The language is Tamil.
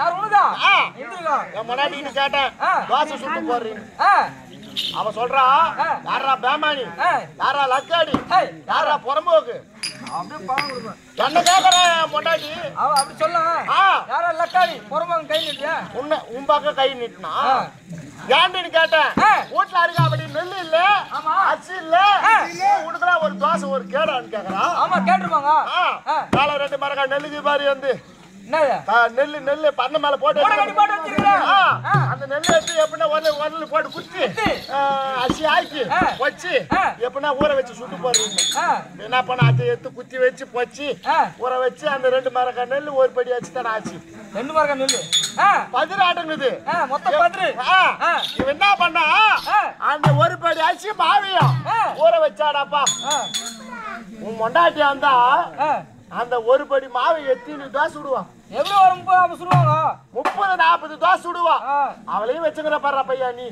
யார் உனதா என் முன்னாடி கேட்டேன் தோசை சுட்டு போடுறீங்க அவன் சொல்றான் யாரா பேமானி யாரா லக்காடி யாரா புறம்போக்கு என்ன கேக்குறேன் பொண்டாட்டி அவன் அப்படி சொல்ல யாரா லக்காடி புறம்போக்கு கை நீட்டியா உன்ன உம்பாக்க கை நீட்டினா ஏண்டின்னு கேட்டேன் வீட்டுல இருக்கா அப்படி நெல்லு இல்ல அச்சு இல்ல உனக்குலாம் ஒரு தோசை ஒரு கேடான்னு கேக்குறான் ஆமா கேட்டுருப்பாங்க காலை 2 மரக்கா நெல்லுக்கு மாதிரி வந்து நெல்லு நெல்லு பண்ண மேல போட்டு அந்த நெல்லு எடுத்து எப்படின்னா ஒன்னு போட்டு குத்தி அரிசி ஆக்கி வச்சு எப்படின்னா ஊற வச்சு சுட்டு போடுறீங்க என்ன பண்ண அதை எடுத்து குத்தி வச்சு பொச்சு ஊற வச்சு அந்த 2 மரக்கா நெல்லு ஒரு படி வச்சு தானே ஆச்சு 2 மரக்கா நெல்லு பதிராட்டுங்குது மொத்தம் 10 இவன் என்ன பண்ணா அந்த ஒரு படி அரிசி மாவியம் ஊற வச்சாடாப்பா உன் மொண்டாட்டி வந்தா அந்த ஒரு படி மாவை எத்தினு தோசை சுடுவான் எவ்வளவு ஒரு 30 சுடுவாங்க 30-40 தோசை சுடுவான் அவளையும் வச்சுக்கிற பாரு பையா நீ